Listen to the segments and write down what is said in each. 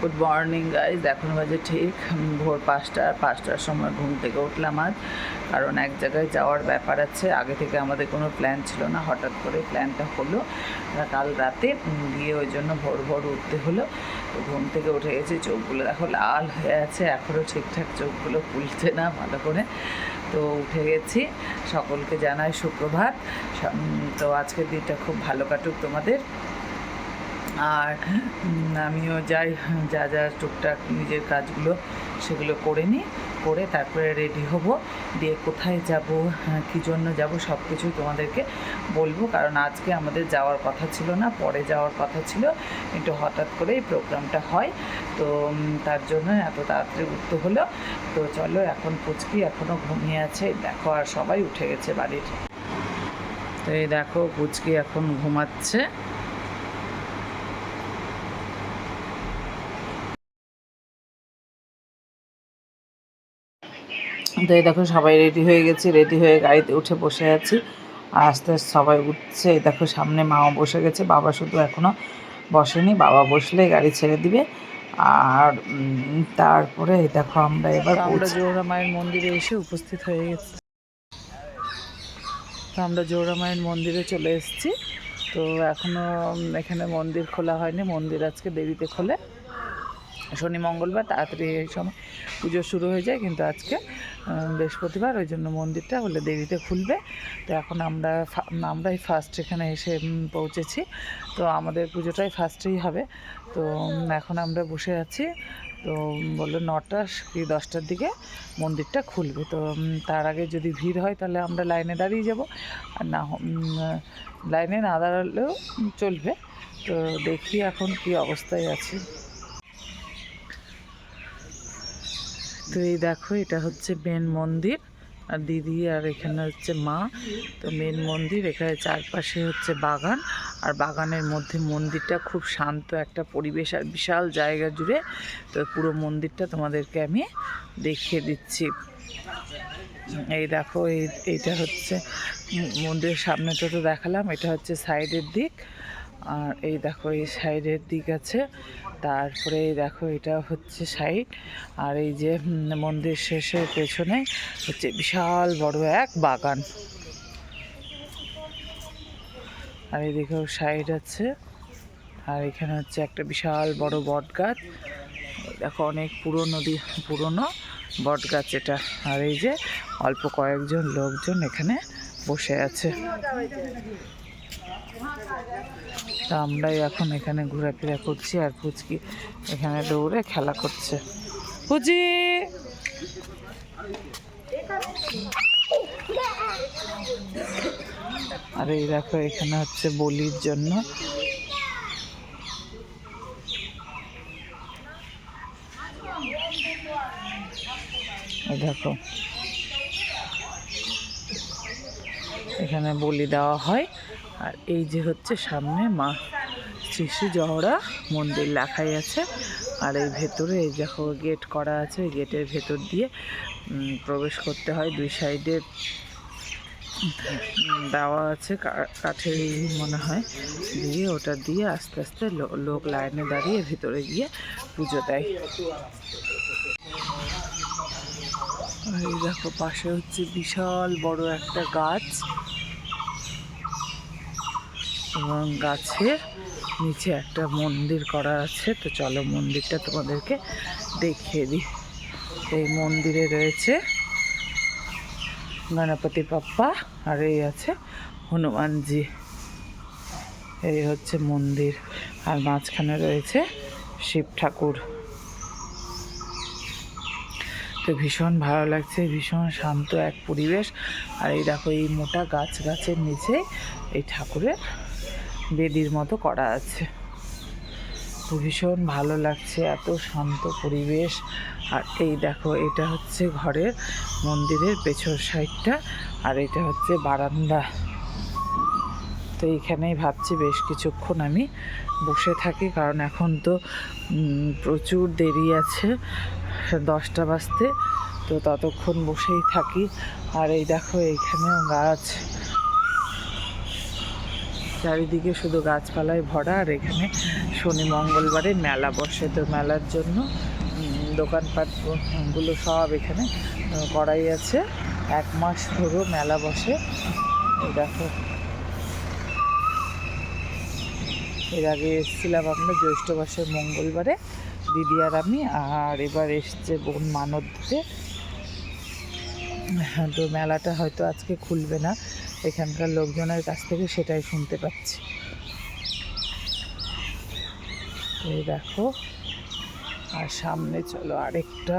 Good morning guys. এখন বাজে ঠিক ভোর 5টার সময় ঘুম থেকে উঠলাম আজ, কারণ এক জায়গায় যাওয়ার ব্যাপার আছে। আগে থেকে আমাদের কোনো প্ল্যান ছিল না, হঠাৎ করে প্ল্যানটা হলো কাল রাতে গিয়ে, ওই জন্য ভোর ভোর উঠতে হলো। তো ঘুম থেকে উঠে গেছি, চোখগুলো দেখো লাল হয়ে আছে, এখনও ঠিকঠাক চোখগুলো খুলছে না ভালো করে। তো উঠে গেছি, সকলকে জানাই সুপ্রভাত। তো আজকের দিনটা খুব ভালো কাটুক তোমাদের। আর আমিও যাই, যা যা টুকটাক নিজের কাজগুলো সেগুলো করে নিই, করে তারপরে রেডি হব, দিয়ে কোথায় যাব, কী জন্য যাব সব কিছুই তোমাদেরকে বলবো। কারণ আজকে আমাদের যাওয়ার কথা ছিল না, পরে যাওয়ার কথা ছিল, কিন্তু হঠাৎ করেই প্রোগ্রামটা হয়, তো তার জন্য এত তাড়াতাড়ি উঠতে হলো। তো চলো, এখন পুচকি এখনও ঘুমিয়ে আছে, দেখো, আর সবাই উঠে গেছে বাড়ির। তো এই দেখো, পুচকি এখন ঘুমাচ্ছে। তো এই দেখো, সবাই রেডি হয়ে গেছি, রেডি হয়ে গাড়িতে উঠে বসে আছি, আর আস্তে আস্তে সবাই উঠছে। এই দেখো, সামনে মাও বসে গেছে, বাবা শুধু এখনও বসেনি, বাবা বসলে গাড়ি ছেড়ে দিবে। আর তারপরে এই দেখো, আমরা জোহরা মায়ের মন্দিরে এসে উপস্থিত হয়ে গেছি। তো আমরা জোহরা মায়ের মন্দিরে চলে এসেছি। তো এখনও এখানে মন্দির খোলা হয়নি, মন্দির আজকে দেরিতে খোলে, শনি মঙ্গলবার তাড়াতাড়ি এই সময় পুজো শুরু হয়ে যায়, কিন্তু আজকে বৃহস্পতিবার, ওই জন্য মন্দিরটা হলে দেরিতে খুলবে। তো এখন আমরাই ফার্স্ট এখানে এসে পৌঁছেছি, তো আমাদের পুজোটাই ফার্স্টেই হবে। তো এখন আমরা বসে আছি, তো বললো 9টা কি 10টার দিকে মন্দিরটা খুলবে। তো তার আগে যদি ভিড় হয় তাহলে আমরা লাইনে দাঁড়িয়ে যাব, আর না লাইনে না দাঁড়ালেও চলবে। তো দেখি এখন কি অবস্থায় আছে। তো এই দেখো, এটা হচ্ছে মেন মন্দির, আর দিদি আর এখানে হচ্ছে মা। তো মেন মন্দির, এখানে চারপাশে হচ্ছে বাগান, আর বাগানের মধ্যে মন্দিরটা খুব শান্ত একটা পরিবেশ, আর বিশাল জায়গা জুড়ে। তো পুরো মন্দিরটা তোমাদেরকে আমি দেখিয়ে দিচ্ছি। এই দেখো, এইটা হচ্ছে মন্দিরের সামনেটা তো দেখালাম, এটা হচ্ছে সাইডের দিক, আর এই দেখো এই সাইডের দিক আছে। তারপরে এই দেখো, এটা হচ্ছে সাইড, আর এই যে মন্দির শেষের পেছনে হচ্ছে বিশাল বড় এক বাগান, আর এইদিকেও সাইড আছে। আর এখানে হচ্ছে একটা বিশাল বড় বট গাছ, দেখো অনেক পুরনো বট গাছ এটা। আর এই যে অল্প কয়েকজন লোকজন এখানে বসে আছে। তা আমরাই এখন এখানে ঘোরাফেরা করছি, আর পুচকি এখানে দৌড়ে খেলা করছে। পুচি, আর এই দেখো, এখানে হচ্ছে বলির জন্য। দেখো, এখানে বলি দেওয়া হয়। আর এই যে হচ্ছে সামনে মা শ্রী শ্রী জহরা মন্দির লেখাই আছে, আর এই ভেতরে এই দেখো গেট করা আছে, ওই গেটের ভেতর দিয়ে প্রবেশ করতে হয়। দুই সাইডে দেওয়া আছে কাঠের মনে হয়, দিয়ে ওটা দিয়ে আস্তে আস্তে লোক লাইনে দাঁড়িয়ে ভিতরে গিয়ে পুজো দেয়। আর এই দেখো, পাশে হচ্ছে বিশাল বড় একটা গাছ, এবং গাছের নিচে একটা মন্দির করা আছে। তো চলো মন্দিরটা তোমাদেরকে দেখিয়ে দিই। এই মন্দিরে রয়েছে গণপতি বাপ্পা, আর এই আছে হনুমানজি। এই হচ্ছে মন্দির, আর মাঝখানে রয়েছে শিব ঠাকুর। তো ভীষণ ভালো লাগছে, ভীষণ শান্ত এক পরিবেশ। আর এই দেখো, এই মোটা গাছের নিচে এই ঠাকুরের বেদির মতো করা আছে। তো ভীষণ ভালো লাগছে, এত শান্ত পরিবেশ। আর এই দেখো, এটা হচ্ছে ঘরের মন্দিরের পেছর সাইডটা, আর এটা হচ্ছে বারান্দা। তো এইখানেই ভাবছি বেশ কিছুক্ষণ আমি বসে থাকি, কারণ এখন তো প্রচুর দেরি আছে, 10টা বাজতে। তো ততক্ষণ বসেই থাকি। আর এই দেখো, এইখানেও গাছ, চারিদিকে শুধু গাছপালায় ভরা। আর এখানে শনি মঙ্গলবারে মেলা বসে, তো মেলার জন্য দোকানপাটগুলো সব এখানে করাই আছে। 1 মাস ধরে মেলা বসে। দেখো, এর আগে এসেছিলাম আমরা জ্যৈষ্ঠ মাসের মঙ্গলবারে, দিদি আর আমি। আর এবার এসছে বোন মানত দিতে। তো মেলাটা হয়তো আজকে খুলবে না এখানকার লোকজনের কাছ থেকে, সেটাই শুনতে পাচ্ছি। এই দেখো, আর সামনে চলো আরেকটা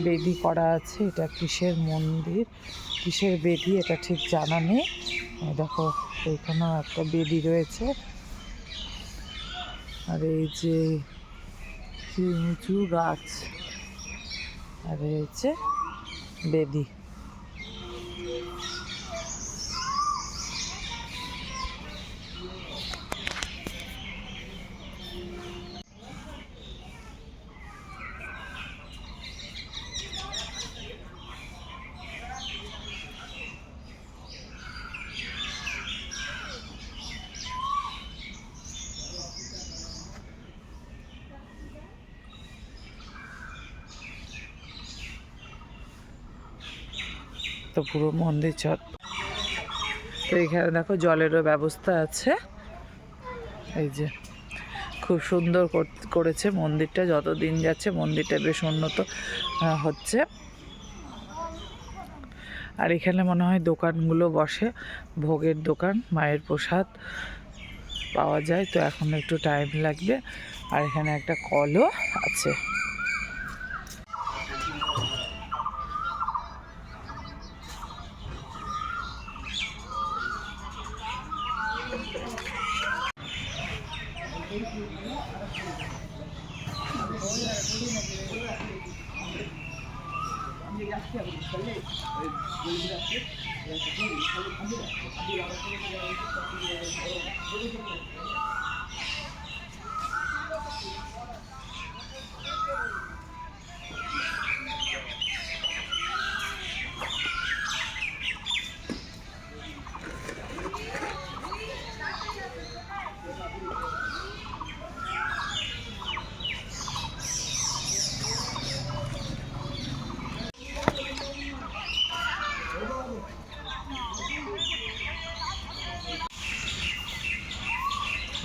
বেদি করা আছে। এটা কিসের মন্দির, কিসের বেদি এটা ঠিক জানা নেই। দেখো ওইখানেও একটা বেদি রয়েছে। আর এই যে উঁচু গাছ, আর রয়েছে বেদি। তো পুরো মন্দির চত। তো এখানে দেখো জলেরও ব্যবস্থা আছে। এই যে খুব সুন্দর করেছে মন্দিরটা। যত দিন যাচ্ছে মন্দিরটা বেশ উন্নত হচ্ছে। আর এখানে মনে হয় দোকানগুলো বসে, ভোগের দোকান, মায়ের প্রসাদ পাওয়া যায়। তো এখন একটু টাইম লাগবে। আর এখানে একটা কলও আছে।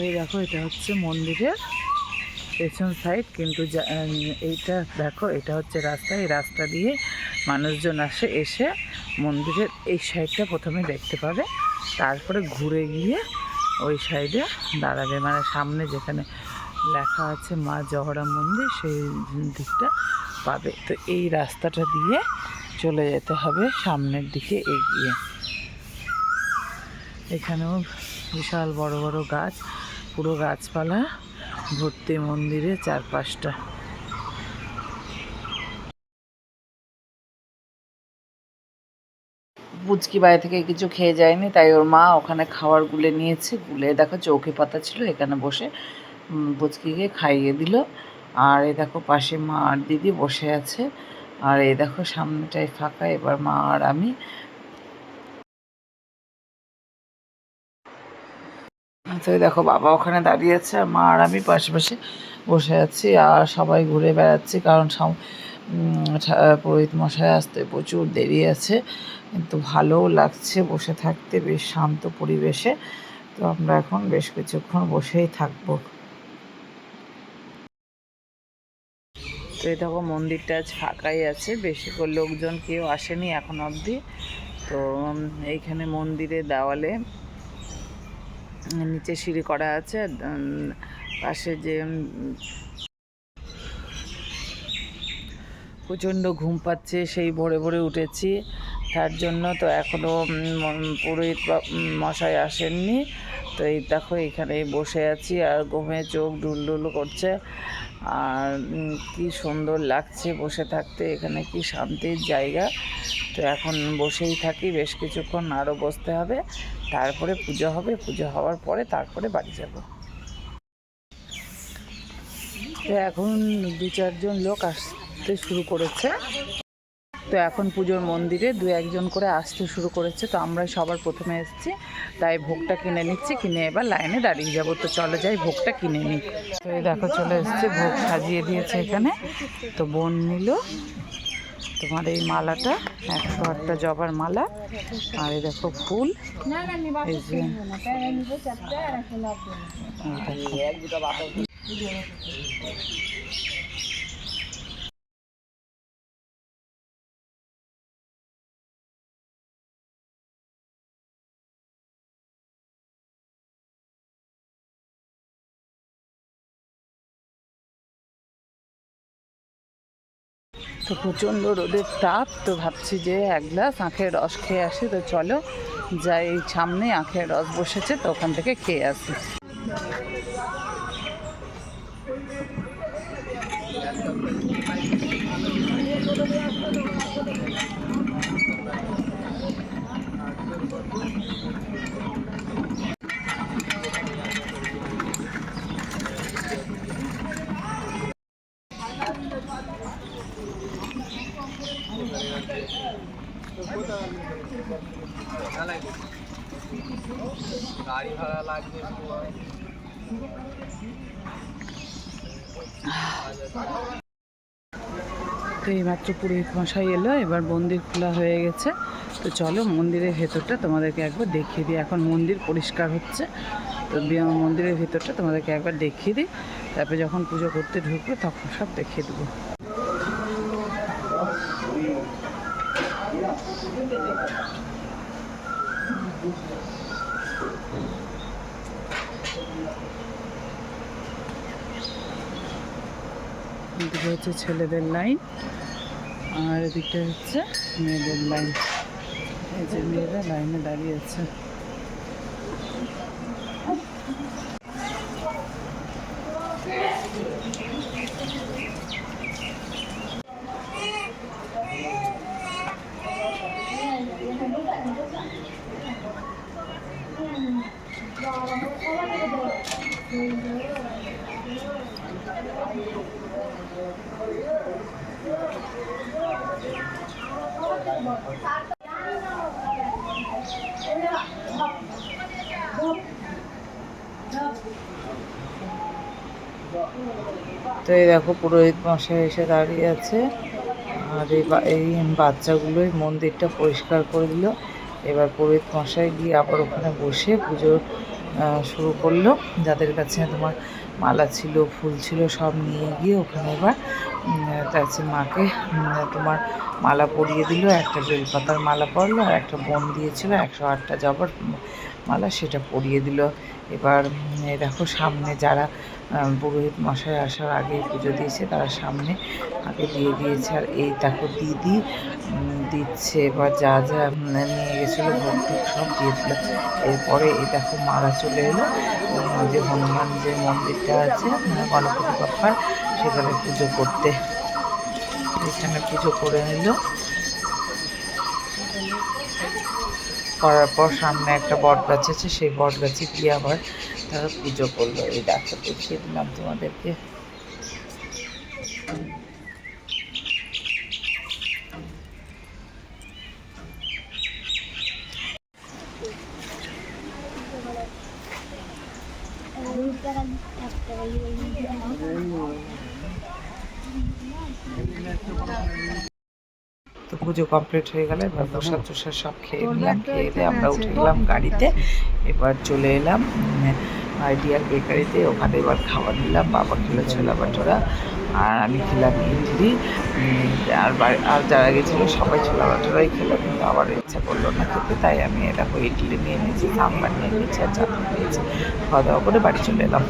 এই দেখো, এটা হচ্ছে মন্দিরের পেছন সাইড, কিন্তু এইটা দেখো, এটা হচ্ছে রাস্তা। এই রাস্তা দিয়ে মানুষজন এসে মন্দিরের এই সাইডটা প্রথমে দেখতে পাবে, তারপরে ঘুরে গিয়ে ওই সাইডে দাঁড়াবে। মানে সামনে যেখানে লেখা আছে মা জহরা মন্দির, সেই দিকটা পাবে। তো এই রাস্তাটা দিয়ে চলে যেতে হবে সামনের দিকে এগিয়ে। এখানেও বিশাল বড় বড় গাছ, পুরো গাছপালা ভর্তি মন্দিরে চারপাশটা। পুচকি বাইরে থেকে কিছু খেয়ে যায়নি, তাই ওর মা ওখানে খাবার গুলে নিয়েছে। গুলে দেখো চৌকি পাতা ছিল, এখানে বসে পুচকিকে খাইয়ে দিল। আর এই দেখো পাশে মা আর দিদি বসে আছে। আর এই দেখো সামনেটাই ফাঁকা, এবার মা আর আমি। তো দেখো বাবা ওখানে দাঁড়িয়ে আছে, আর মা আর আমি পাশে পাশে বসে আছি। আর সবাই ঘুরে বেড়াচ্ছি, কারণ পুরোহিত মশাই আসতে প্রচুর দেরি আছে। কিন্তু ভালোও লাগছে বসে থাকতে, বেশ শান্ত পরিবেশে। তো আমরা এখন বেশ কিছুক্ষণ বসেই থাকবো। তো এই দেখো মন্দিরটা আজ ফাঁকাই আছে, বেশি করে লোকজন কেউ আসেনি এখন অবধি। তো এইখানে মন্দিরের দেওয়ালে নিচে সিঁড়ি করা আছে। পাশে যে প্রচণ্ড ঘুম পাচ্ছে, সেই ভোরে ভোরে উঠেছি, তার জন্য তো এখনও পুরোহিত মশাই আসেননি। তো এই দেখো এখানে বসে আছি, আর ঘুমে চোখ ডুলডুল করছে। আর কি সুন্দর লাগছে বসে থাকতে, এখানে কি শান্তির জায়গা। তো এখন বসেই থাকি বেশ কিছুক্ষণ, আরও বসতে হবে, তারপরে পুজো হবে। পুজো হওয়ার পরে তারপরে বাড়ি যাব। তো এখন 2-4 জন লোক আসতে শুরু করেছে। তো এখন পুজোর মন্দিরে দু একজন করে আসতে শুরু করেছে, তো আমরা সবার প্রথমে এসেছি, তাই ভোগটা কিনে নিচ্ছি, কিনে এবার লাইনে দাঁড়িয়ে যাবো। তো চলে যাই ভোগটা কিনে নিই। তো এই দেখো চলে এসছে, ভোগ সাজিয়ে দিয়েছে এখানে। তো বোন নিল তোমার এই মালাটা, 108টা জবার মালা, আর এই দেখো ফুল, এই যে তো প্রচণ্ড রোদের তাপ, তো ভাবছি যে এক গ্লাস আখের রস খেয়ে আসি। তো চলো যাই, এই সামনে আখের রস বসেছে, তো ওখান থেকে খেয়ে আসি। গাড়ি ভাড়া লাগবে। তো এইমাত্র পুরোহিত মশাই এলো, এবার মন্দির খোলা হয়ে গেছে। তো চলো মন্দিরের ভেতরটা তোমাদেরকে একবার দেখিয়ে দিই। এখন মন্দির পরিষ্কার হচ্ছে, তো মন্দিরের ভেতরটা তোমাদেরকে একবার দেখিয়ে দিই, তারপরে যখন পুজো করতে ঢুকবে তখন সব দেখিয়ে দেবো। এদিকে হচ্ছে ছেলেদের লাইন, আর এদিকটা হচ্ছে মেয়েদের লাইন। এই যে মেয়েরা লাইনে দাঁড়িয়ে আছে। তো এই দেখো পুরোহিত মশাই এসে দাঁড়িয়ে আছে, আর এই বাচ্চাগুলোই মন্দিরটা পরিষ্কার করে দিল। এবার পুরোহিত মশাই গিয়ে আবার ওখানে বসে পুজো শুরু করলো। যাদের কাছে তোমার মালা ছিল, ফুল ছিল, সব নিয়ে গিয়ে ওখানে এবার তার মাকে তোমার মালা পরিয়ে দিল। একটা বেলপাতার মালা পরলো, আর একটা বোন দিয়েছিল 108টা জবার মালা, সেটা পরিয়ে দিল। এবার দেখো সামনে যারা পুরোহিত মশাই আসার আগে পুজো দিয়েছে, তারা সামনে আগে দিয়ে দিয়েছে। আর এই দেখো দিদি দিচ্ছে, এবার যা যা নিয়ে গেছিলো ভোগ টোগ সব দিয়ে দিল। এরপরে এই দেখো মারা চলে এলো যে হনুমান যে মন্দিরটা আছে গণপতি বাপ্পার, সেখানে পুজো করতে। এখানে পুজো করে নিল, করার পর সামনে একটা বট গাছ আছে, সেই বট গাছে গিয়ে আবার তারা পুজো করলো। এই দেখো দেখিয়ে দিলাম তোমাদেরকে। তো পুজো কমপ্লিট হয়ে গেলে এবার প্রসাদ টসাদ সব খেয়ে নিলাম, খেয়ে দিয়ে আমরা উঠে গেলাম গাড়িতে। এবার চলে এলাম আইডিয়াল বেকারিতে, ওখানে এবার খাবার নিলাম। বাবা খেলো ছোলা বাটোরা, আর আমি খেলাম ইডলি। আর যারা গেছিলো সবাই ছোলা বাটোরাই খেলো, কিন্তু আবার ইচ্ছা করলো না খেতে, তাই আমি এরকম ইডলি নিয়ে নিয়েছি, সাম্বার নিয়ে নিয়েছি, আর চাটনি নিয়েছি। খাওয়া দাওয়া করে বাড়ি চলে এলাম।